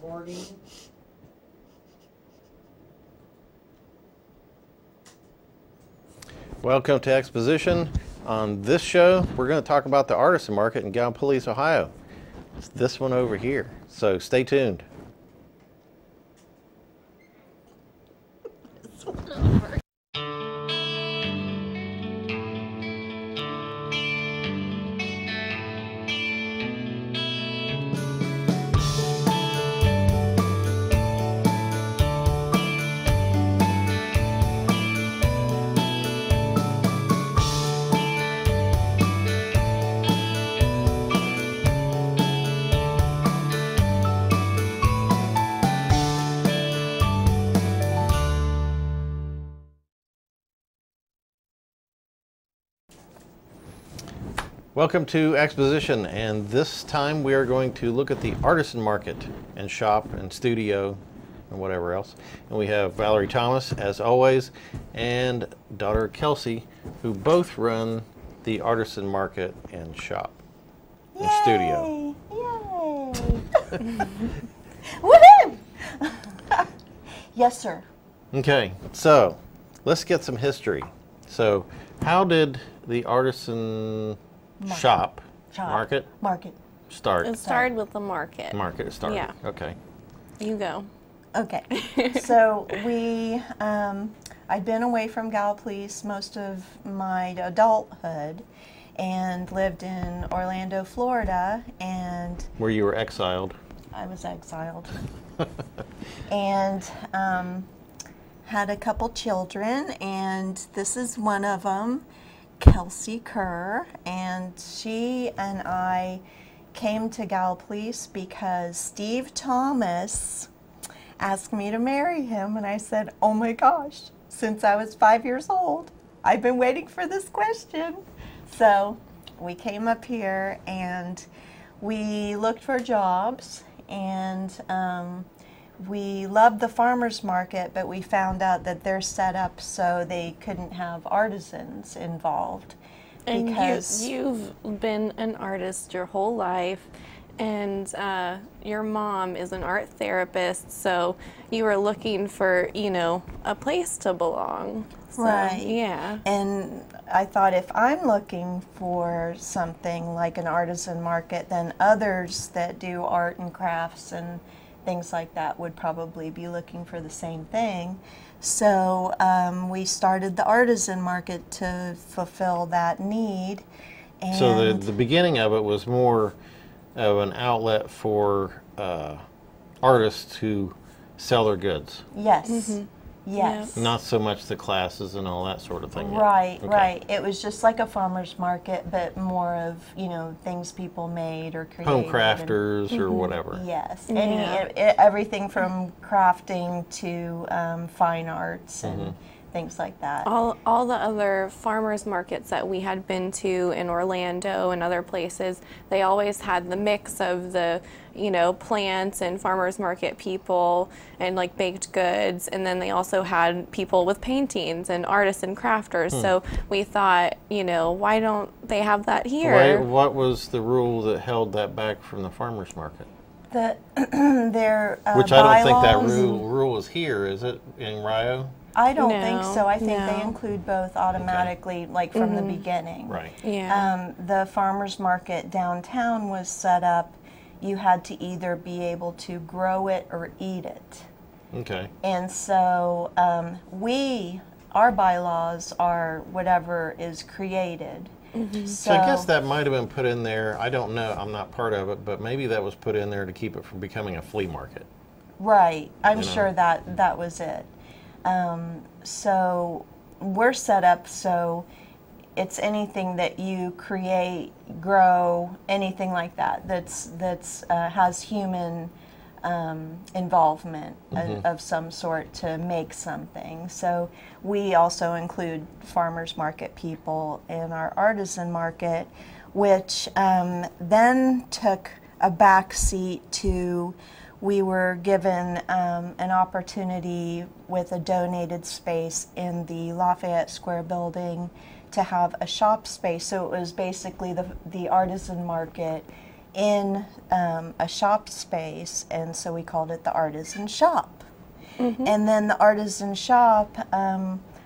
recording. Welcome to Exposition. On this show, we're going to talk about the Artisan Market in Gallia, Ohio. It's this one over here, so stay tuned. Welcome to Exposition, and this time we are going to look at the Artisan Market and Shop and Studio and whatever else. And we have Valerie Thomas, as always, and daughter Kelsey, who both run the Artisan Market and Shop and Studio. Yay! Woohoo! Yes, sir. Okay, so let's get some history. So how did the Artisan Shop Market start? It started with the market. Market started. Yeah. Okay. You go. Okay. So I'd been away from Gallia most of my adulthood and lived in Orlando, Florida, and Where you were exiled. I was exiled. And had a couple children, and this is one of them, Kelsey Kerr, and she and I came to Gallia because Steve Thomas asked me to marry him, and I said, oh my gosh, since I was 5 years old, I've been waiting for this question. So we came up here and we looked for jobs, and we loved the farmers market, but we found out that they're set up so they couldn't have artisans involved. And because you've been an artist your whole life, and your mom is an art therapist, so you were looking for, you know, a place to belong. So, right. Yeah. And I thought, if I'm looking for something like an artisan market, then others that do art and crafts and things like that would probably be looking for the same thing. So we started the Artisan Market to fulfill that need. And So the beginning of it was more of an outlet for artists who sell their goods. yes, Mm-hmm. yes. Not so much the classes and all that sort of thing. yet. Right, Okay. right. It was just like a farmer's market, but more of, you know, things people made or created. Home and- crafters or whatever. Yes, Yeah. everything from crafting to fine arts and things like that. All the other farmers markets that we had been to in Orlando and other places, they always had the mix of the, you know, plants and farmers market people and like baked goods, and then they also had people with paintings and artists and crafters. So we thought, you know, why don't they have that here? What was the rule that held that back from the farmers market? Their Which I don't think that bylaws- rule is here, is it, in Rio? I don't think No, so. I think they no. include both automatically, like from the beginning. Right. Yeah. The farmers market downtown was set up. You had to either be able to grow it or eat it. Okay. And so our bylaws are whatever is created. So I guess that might have been put in there, I don't know, I'm not part of it, but maybe that was put in there to keep it from becoming a flea market. Right, I'm You know? sure that was it. So we're set up so it's anything that you create, grow, anything like that that's has human involvement of some sort to make something. So we also include farmers market people in our artisan market, which then took a back seat to, we were given an opportunity with a donated space in the Lafayette Square building to have a shop space. So it was basically the artisan market in a shop space, and so we called it the Artisan Shop. And then the Artisan Shop,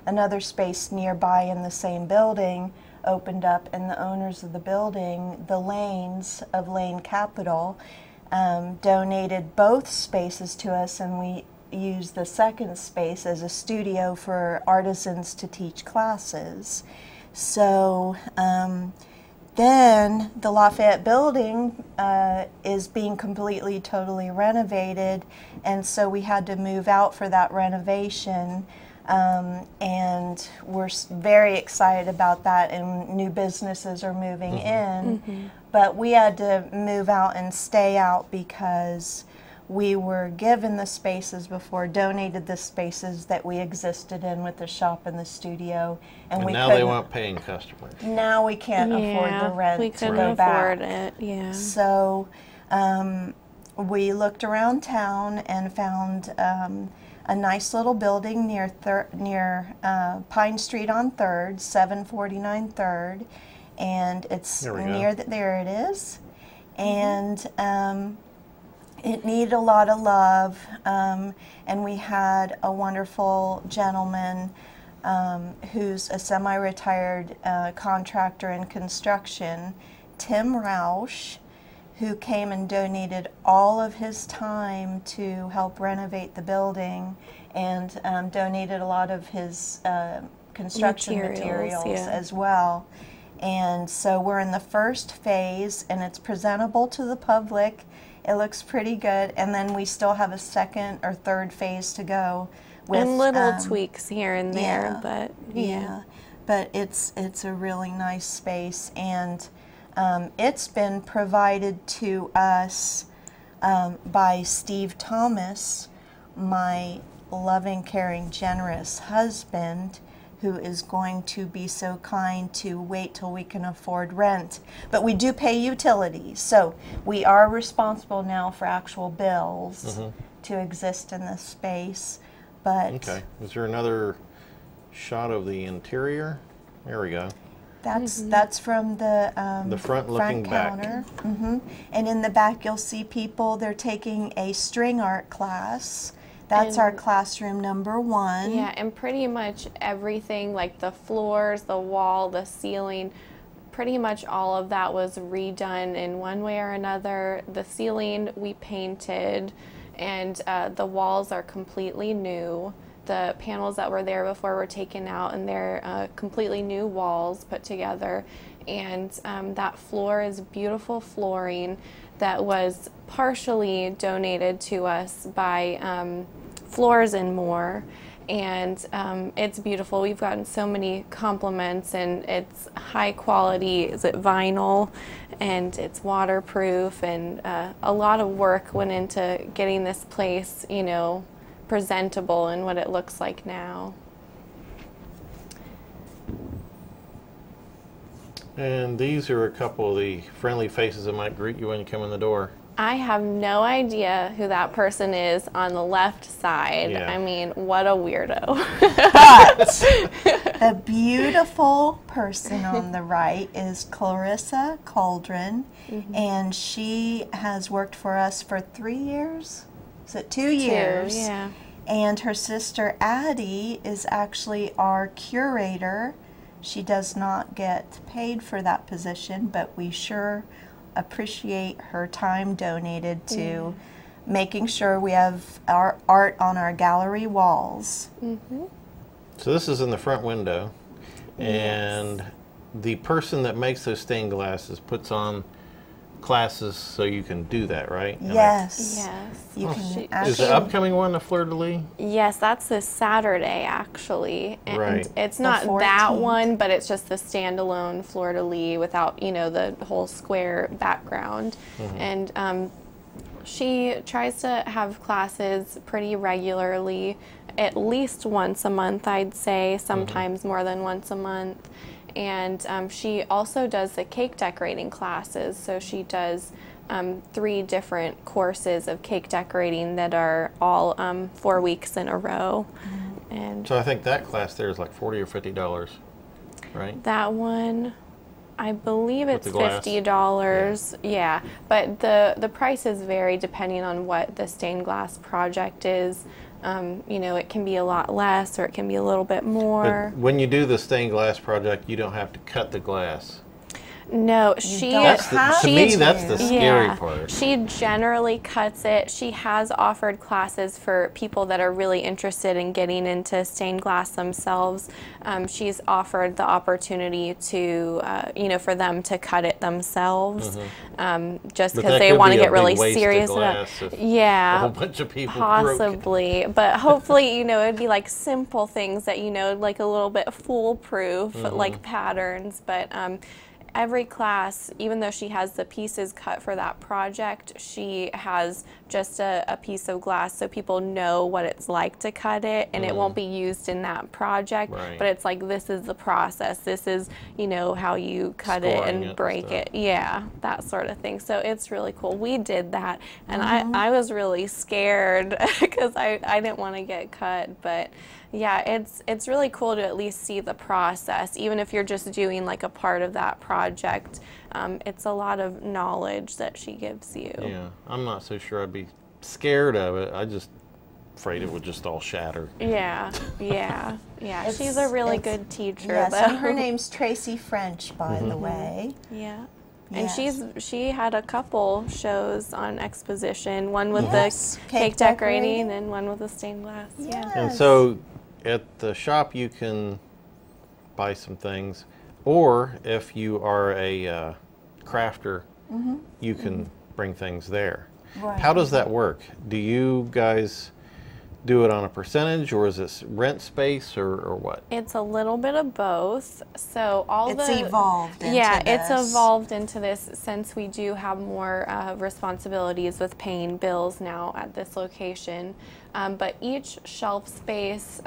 another space nearby in the same building, opened up, and the owners of the building, the Lanes of Lane Capital, donated both spaces to us, and we used the second space as a studio for artisans to teach classes. So then the Lafayette building is being completely, totally renovated, and so we had to move out for that renovation. And we're very excited about that, and new businesses are moving in. But we had to move out and stay out because we were given the spaces before, donated the spaces that we existed in with the shop and the studio, and now they want paying customers. Now we can't afford the rent we to couldn't go afford back. it. So we looked around town and found a nice little building near Pine Street on 3rd, 749 3rd, and it's near there it is. And it needed a lot of love, and we had a wonderful gentleman who's a semi-retired contractor in construction, Tim Rausch, who came and donated all of his time to help renovate the building, and donated a lot of his construction materials as well. And so we're in the first phase, and it's presentable to the public. It looks pretty good, and then we still have a second or third phase to go. With, and little tweaks here and there, but but it's a really nice space, and it's been provided to us by Steve Thomas, my loving, caring, generous husband, who is going to be so kind to wait till we can afford rent. But we do pay utilities, so we are responsible now for actual bills to exist in this space. But okay, is there another shot of the interior? There we go. That's from the front looking counter. And in the back you'll see people, they're taking a string art class. That's our classroom number 1. Yeah, and pretty much everything, like the floors, the wall, the ceiling, pretty much all of that was redone in one way or another. The ceiling we painted, and the walls are completely new. The panels that were there before were taken out, and they're completely new walls put together. And that floor is beautiful flooring that was partially donated to us by Floors and More, and it's beautiful. We've gotten so many compliments, and it's high quality. Is it vinyl, and it's waterproof, and a lot of work went into getting this place, you know, presentable and what it looks like now. And these are a couple of the friendly faces that might greet you when you come in the door. I have no idea who that person is on the left side. Yeah. I mean, what a weirdo. But the beautiful person on the right is Clarissa Cauldron, and she has worked for us for 3 years. Is it 2 years? 2, yeah. And her sister Addie is actually our curator. She does not get paid for that position, but we sure appreciate her time donated to making sure we have our art on our gallery walls. So this is in the front window, and the person that makes those stained glasses puts on classes so you can do that, right? Yes. Yes. You can Is the upcoming one the fleur-de-lis? Yes, that's this Saturday, actually. And Right. it's The not that 14th. one, but it's just the standalone fleur-de-lis without, you know, the whole square background. And she tries to have classes pretty regularly, at least once a month, I'd say, sometimes more than once a month. And she also does the cake decorating classes, so she does 3 different courses of cake decorating that are all 4 weeks in a row. And So I think that class there is like $40 or $50, right? that one, I believe it's the glass? $50. Yeah, but the prices vary depending on what the stained glass project is. You know, it can be a lot less or it can be a little bit more. But when you do the stained glass project, you don't have to cut the glass. No, To me, that's the scary part. She generally cuts it. She has offered classes for people that are really interested in getting into stained glass themselves. She's offered the opportunity to, you know, for them to cut it themselves, just because they want to get really serious about it. Yeah, a whole bunch of people possibly, but hopefully, you know, it'd be like simple things that, you know, like a little bit foolproof, like patterns, but. Every class, even though she has the pieces cut for that project, she has just a piece of glass so people know what it's like to cut it, and it won't be used in that project, but it's like, this is the process, this is, you know, how you cut it and break it. Yeah, that sort of thing. So it's really cool. We did that, and I was really scared because I didn't want to get cut, but yeah, it's really cool to at least see the process, even if you're just doing like a part of that project. It's a lot of knowledge that she gives you. Yeah, I'm not so sure I'd be scared of it. I just afraid it would just all shatter. Yeah, yeah, yeah. She's a really good teacher. Yes, though. and her name's Tracy French, by the way. Yeah. Yes. And she had a couple shows on Exposition, one with the cake decorating and one with the stained glass. Yes. And so at the shop you can buy some things, or if you are a crafter, you can bring things there. Right. How does that work? Do you guys do it on a percentage, or is this rent space, or what? It's a little bit of both. So It's evolved into it's this. evolved into this since we do have more responsibilities with paying bills now at this location. But each shelf space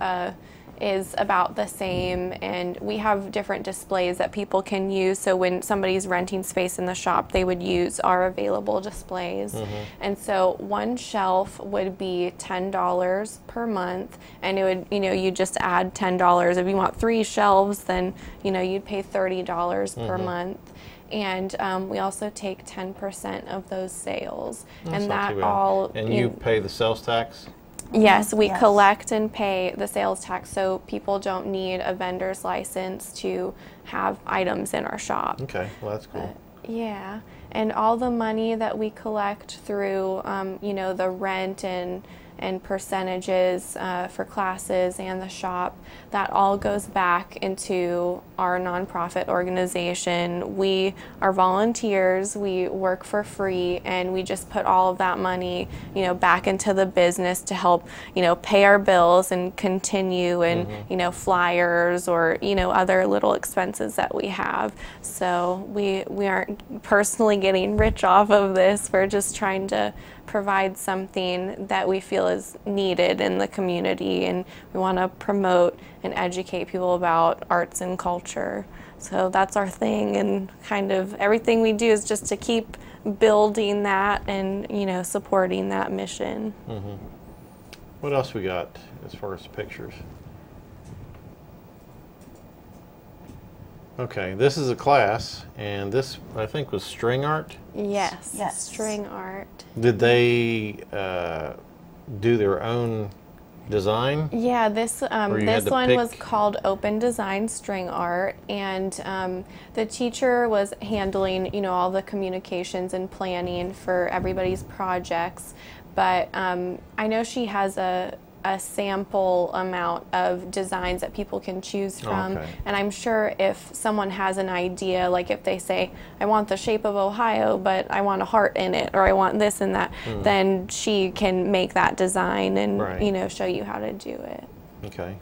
is about the same, and we have different displays that people can use. So when somebody's renting space in the shop, they would use our available displays. And so one shelf would be $10 per month, and it would, you know, you just add $10. If you want 3 shelves, then, you know, you'd pay $30 per month. And we also take 10% of those sales. That's and not that too bad. all And you pay the sales tax? Yes, we collect and pay the sales tax, so people don't need a vendor's license to have items in our shop. Okay, well that's cool. Yeah, and all the money that we collect through, you know, the rent and percentages for classes and the shop, that all goes back into our nonprofit organization. We are volunteers, we work for free, and we just put all of that money, you know, back into the business to help, you know, pay our bills and continue, and you know, flyers or, you know, other little expenses that we have. So we aren't personally getting rich off of this. We're just trying to provide something that we feel is needed in the community, and we want to promote and educate people about arts and culture. So that's our thing, and kind of everything we do is just to keep building that and, you know, supporting that mission. What else we got as far as pictures? Okay, this is a class, and this, I think, was string art? Yes, Yes. string art. Did they do their own design? Yeah, this this to one pick? was called Open Design String Art, and the teacher was handling, you know, all the communications and planning for everybody's projects. But I know she has a sample amount of designs that people can choose from. And I'm sure if someone has an idea, like if they say, I want the shape of Ohio, but I want a heart in it, or I want this and that, then she can make that design and, you know, show you how to do it. Okay.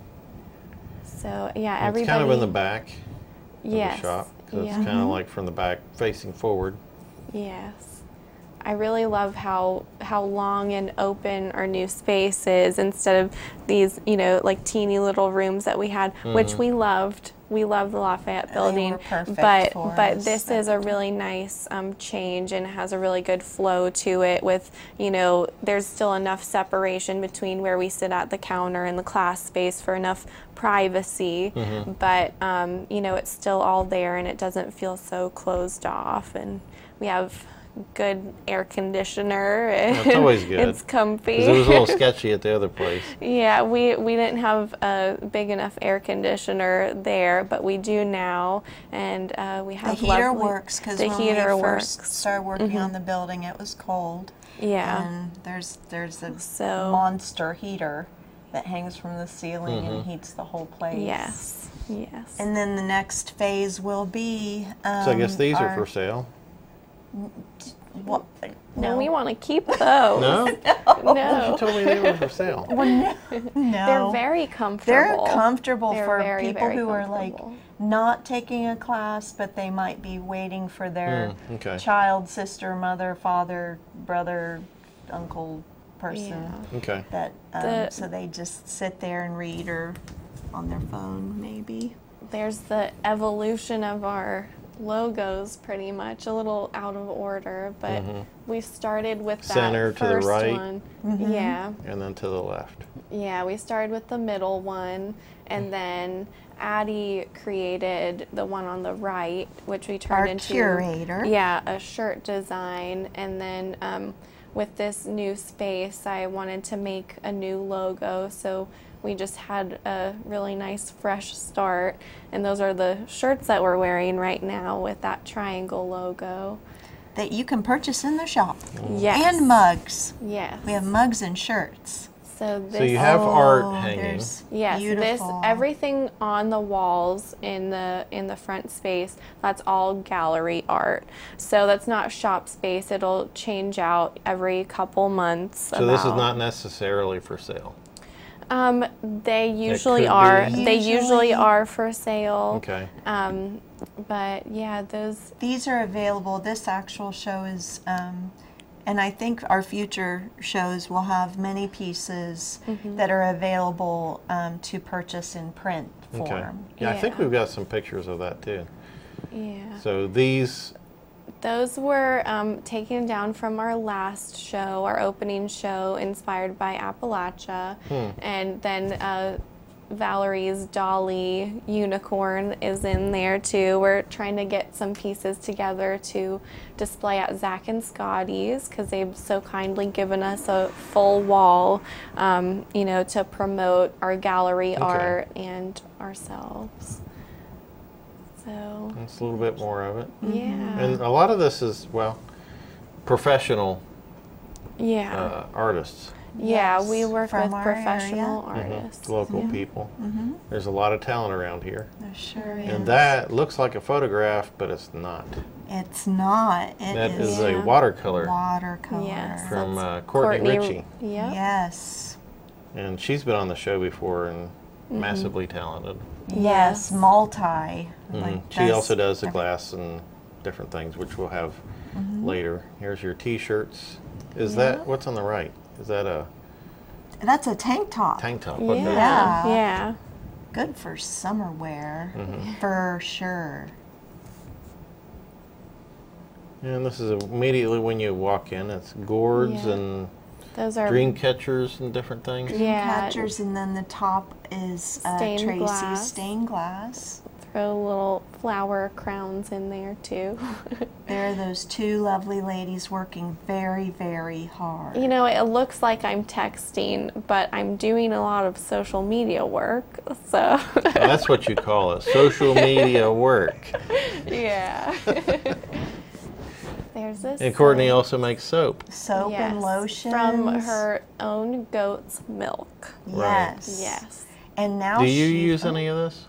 So, yeah, And everybody... it's kind of in the back of Yes. the shop, because it's kind of like from the back facing forward. Yes. I really love how long and open our new space is instead of these, you know, like teeny little rooms that we had, which we loved. We love the Lafayette building, were perfect but for us. this is a really nice change and has a really good flow to it. With, you know, there's still enough separation between where we sit at the counter and the class space for enough privacy, but you know, it's still all there and it doesn't feel so closed off. And we have good air conditioner. That's always good. It's comfy. 'Cause it was a little sketchy at the other place. Yeah, we didn't have a big enough air conditioner there, but we do now, and we have The heater lovely- works because the when heater we works. first started working on the building, it was cold. Yeah. And there's a So- monster heater that hangs from the ceiling and heats the whole place. Yes. Yes. And then the next phase will be. So I guess these are for sale. What? No, we want to keep those. No? No. You told me they were for sale. No. They're very comfortable. They're comfortable They're for very, people very who are like comfortable. not taking a class, but they might be waiting for their okay. child, sister, mother, father, brother, uncle person. Yeah. Okay. That so they just sit there and read or on their phone maybe. There's the evolution of our logos, pretty much a little out of order, but we started with that Center to the first right. one. Yeah. And then to the left. Yeah, we started with the middle one, and then Addie created the one on the right, which we turned Our into curator. Yeah, a shirt design. And then with this new space, I wanted to make a new logo, so we just had a really nice fresh start. And those are the shirts that we're wearing right now with that triangle logo. That you can purchase in the shop. Yes. And mugs. Yes. We have mugs and shirts. So this. So you have art Oh, hanging. there's Yes, beautiful. everything on the walls in the front space, that's all gallery art. So that's not shop space. It'll change out every couple months. So this is not necessarily for sale. They usually could are. be. They Usually. usually are for sale. Okay. But yeah, those. These are available. This actual show is, and I think our future shows will have many pieces that are available to purchase in print form. Okay. Yeah, I think Yeah. we've got some pictures of that too. Yeah. So these, Those were taken down from our last show, our opening show, inspired by Appalachia. And then Valerie's Dolly unicorn is in there too. We're trying to get some pieces together to display at Zach and Scotty's because they've so kindly given us a full wall, you know, to promote our gallery art and ourselves. So, it's a little bit more of it. yeah. And a lot of this is, well, professional Yeah. artists, Yeah, Yes, we work from with our professional area. artists. local people. There's a lot of talent around here. There sure is. And that looks like a photograph, but it's not. It's not. It That is Yeah. a watercolor watercolor. Yes. from That's Courtney Ritchie. Yep. Yes. And she's been on the show before and massively talented. Yes. Multi. Like She also does the every- glass and different things, which we'll have later. Here's your t-shirts. Is that, what's on the right? Is that a That's a tank top. tank top? Yeah. Okay. Yeah. Yeah. Good for summer wear, for sure. And this is immediately when you walk in. It's gourds Yeah. and Those are dream catchers and different things. Yeah. Catchers, and then the top is Stained Tracy's glass. stained glass. throw little flower crowns in there too. There are those two lovely ladies working very, very hard. You know, it looks like I'm texting, but I'm doing a lot of social media work. So That's what you call it, social media work. yeah. There's this. And Courtney also makes soap. Soap and Yes, lotions. from her own goat's milk. Right. Yes. Yes. And now Do you she- use any of this?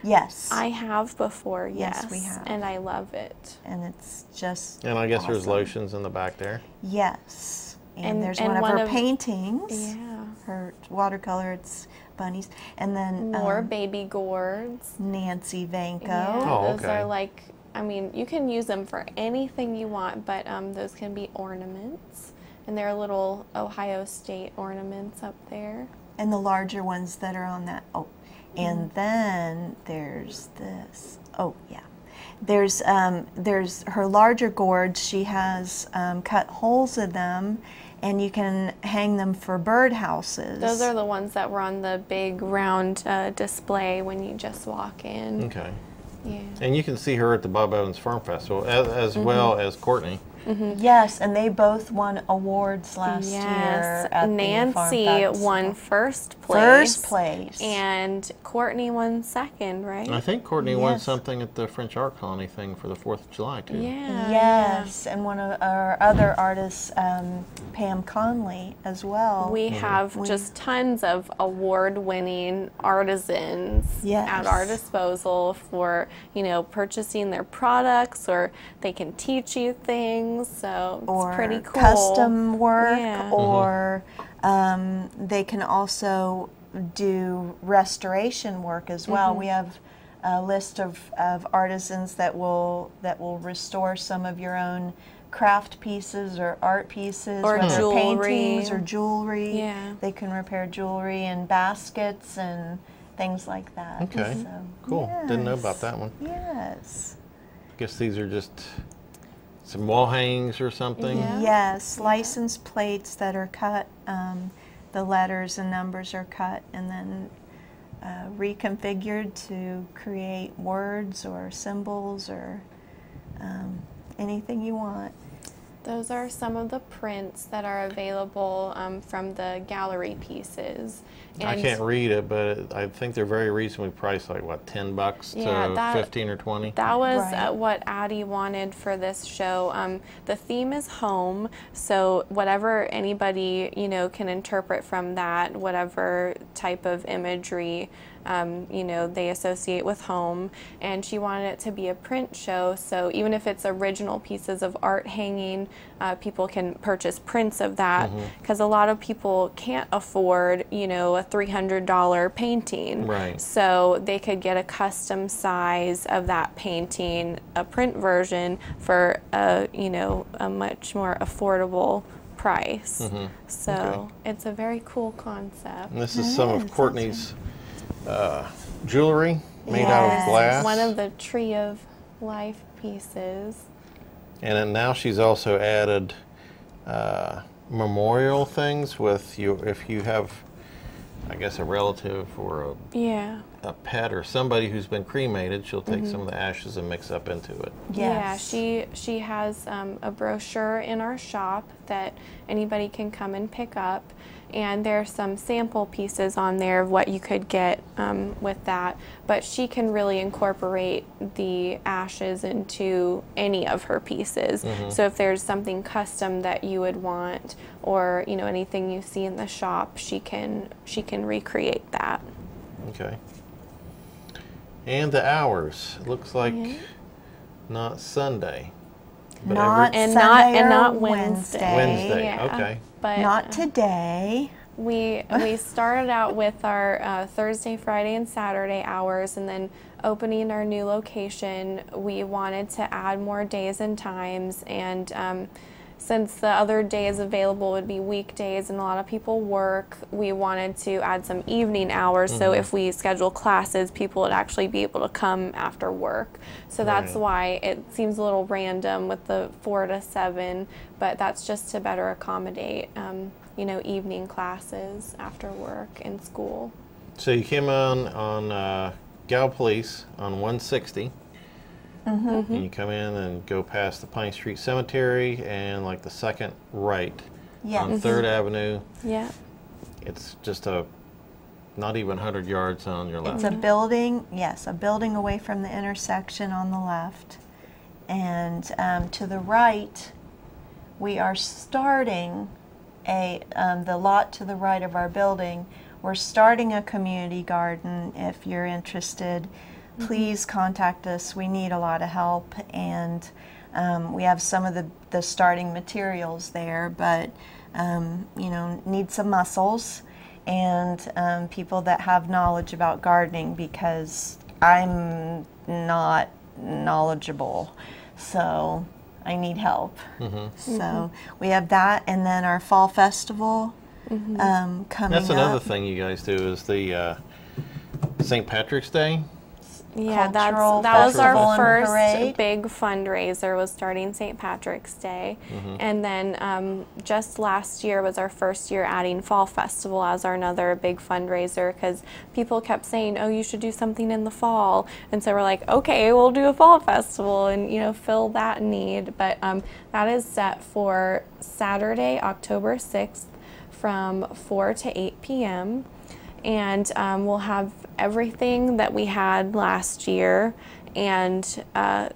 Yes. I have before, Yes, yes. we have. And I love it. And it's just And I guess there's awesome. lotions in the back there. Yes. And there's and one of her paintings. Yeah. Her watercolor, it's bunnies. And then More baby gourds. Nancy Vanko. Yeah, Oh, those okay. are like I mean, you can use them for anything you want, but those can be ornaments. And they're little Ohio State ornaments up there. And the larger ones that are on that, and then there's this, yeah. There's her larger gourds. She has cut holes in them, and you can hang them for birdhouses. Those are the ones that were on the big round display when you just walk in. Okay. Yeah. And you can see her at the Bob Evans Farm Festival, as well as Courtney. Yes, and they both won awards last year at Nancy the Farm Festival. won first place. First place. And Courtney won second, right? I think Courtney won something at the French Art Colony thing for the 4th of July, too. Yeah. Yes, and one of our other artists, Pam Conley, as well. We have just tons of award-winning artisans at our disposal for, purchasing their products, or they can teach you things. So it's pretty cool. Custom work, or they can also do restoration work as well. We have a list of artisans that will restore some of your own craft pieces or art pieces, or whether jewelry. paintings or jewelry. Yeah. They can repair jewelry and baskets and things like that. Okay, So, cool. Didn't know about that one. Yes. I guess these are just some wall hangings or something. Yeah. Yes, license plates that are cut. The letters and numbers are cut and then reconfigured to create words or symbols or anything you want. Those are some of the prints that are available from the gallery pieces. And I can't read it, but I think they're very reasonably priced, like what, $10 to 15 or 20? That was Right. what Addie wanted for this show. The theme is home, so whatever anybody can interpret from that, whatever type of imagery they associate with home. And she wanted it to be a print show, so even if it's original pieces of art hanging, people can purchase prints of that, because a lot of people can't afford a $300 painting. Right. So they could get a custom size of that painting, a print version, for a much more affordable price. So it's a very cool concept. And this is some of Courtney's jewelry made out of glass. One of the Tree of Life pieces. And then now she's also added memorial things with you. If you have, I guess, a relative or a pet or somebody who's been cremated, she'll take some of the ashes and mix up into it. Yes. Yeah, she has a brochure in our shop that anybody can come and pick up. And there's some sample pieces on there of what you could get with that. But she can really incorporate the ashes into any of her pieces. So if there's something custom that you would want, or anything you see in the shop, she can recreate that. Okay. And the hours. It looks like not Sunday. But Not And Sunday not or Wednesday. Wednesday, Yeah. okay. But Not today. we started out with our Thursday, Friday, and Saturday hours, and then opening our new location, we wanted to add more days and times, and since the other days available would be weekdays and a lot of people work, we wanted to add some evening hours, so if we schedule classes, people would actually be able to come after work. So that's why it seems a little random with the 4 to 7, but that's just to better accommodate evening classes after work and school. So you came on Gal Police on 160. And you come in and go past the Pine Street Cemetery and like the second right on 3rd Avenue. Yeah. It's just not even 100 yards on your left. It's a building, a building away from the intersection on the left. And to the right, we are starting the lot to the right of our building. We're starting a community garden. If you're interested, please contact us. We need a lot of help, and we have some of the starting materials there, but need some muscles and people that have knowledge about gardening, because I'm not knowledgeable. So I need help. Mm-hmm. So we have that, and then our fall festival coming That's another up. thing you guys do is the St. Patrick's Day. Yeah, Cultural that was festival our and first parade. big fundraiser, was starting St. Patrick's Day. And then just last year was our first year adding Fall Festival as our another big fundraiser, because people kept saying, oh, you should do something in the fall. And so we're like, okay, we'll do a Fall Festival and, you know, fill that need. But that is set for Saturday, October 6th from 4 to 8 p.m. And we'll have everything that we had last year, and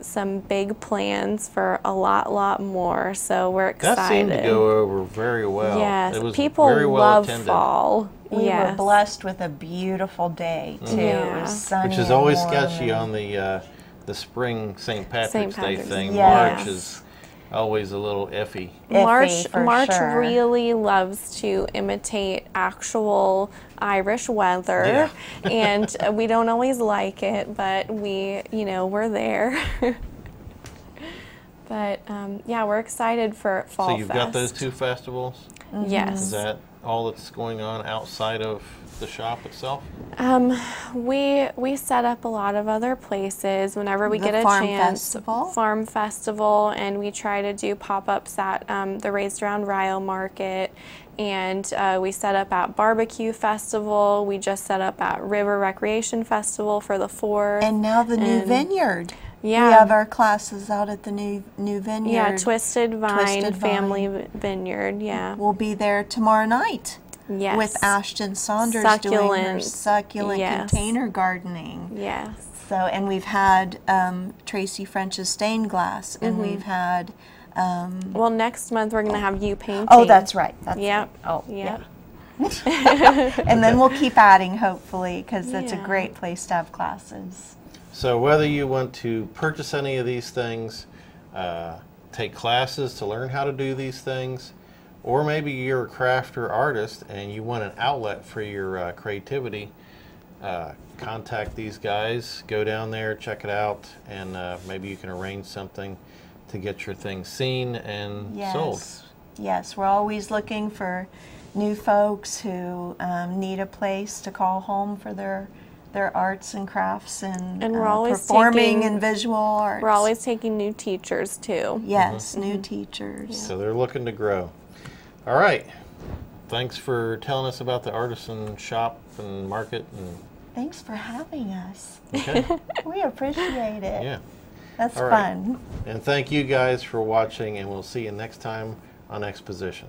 some big plans for a lot more. So we're excited. That seemed to go over very well. Yes, It was people very well love attended. fall. We yes. were blessed with a beautiful day too. Yeah. It was sunny, Which is always and warm, sketchy and on the spring St. Patrick's Day Patrick's thing. Day. March Yes. is always a little iffy. iffy for March sure. really loves to imitate actual Irish weather, and we don't always like it, but we're there. But yeah, we're excited for Fall So you've got those Fest. two festivals? Yes. Is that all that's going on outside of the shop itself? We set up a lot of other places whenever we The get a Farm chance. Festival? Farm Festival, and we try to do pop-ups at the Raised Around Rio Market, and we set up at Barbecue Festival. We just set up at River Recreation Festival for the 4th. And now the new And- vineyard. Yeah. We have our classes out at the new vineyard. Yeah, Twisted Vine Twisted Family Vine. Vineyard. Yeah. We'll be there tomorrow night Yes. with Ashton Saunders doing her Succulent. succulent Yes. container gardening. Yes. So, and we've had Tracy French's stained glass, and we've had. Well, next month we're gonna have you painting. Oh, that's right. That's Yep. right. Oh, Yep. yeah. And then we'll keep adding, hopefully, because it's a Yeah. great place to have classes. So whether you want to purchase any of these things, take classes to learn how to do these things, or maybe you're a crafter artist and you want an outlet for your creativity, contact these guys, go down there, check it out, and maybe you can arrange something to get your things seen and sold. Yes, we're always looking for new folks who need a place to call home for their arts and crafts and And we're always performing taking- and visual arts. We're always taking new teachers too. Yes, new teachers. So they're looking to grow. All right. Thanks for telling us about the artisan shop and market. And Thanks for having us. okay. We appreciate it. Yeah. That's All right. fun. And thank you guys for watching, and we'll see you next time on Exposition.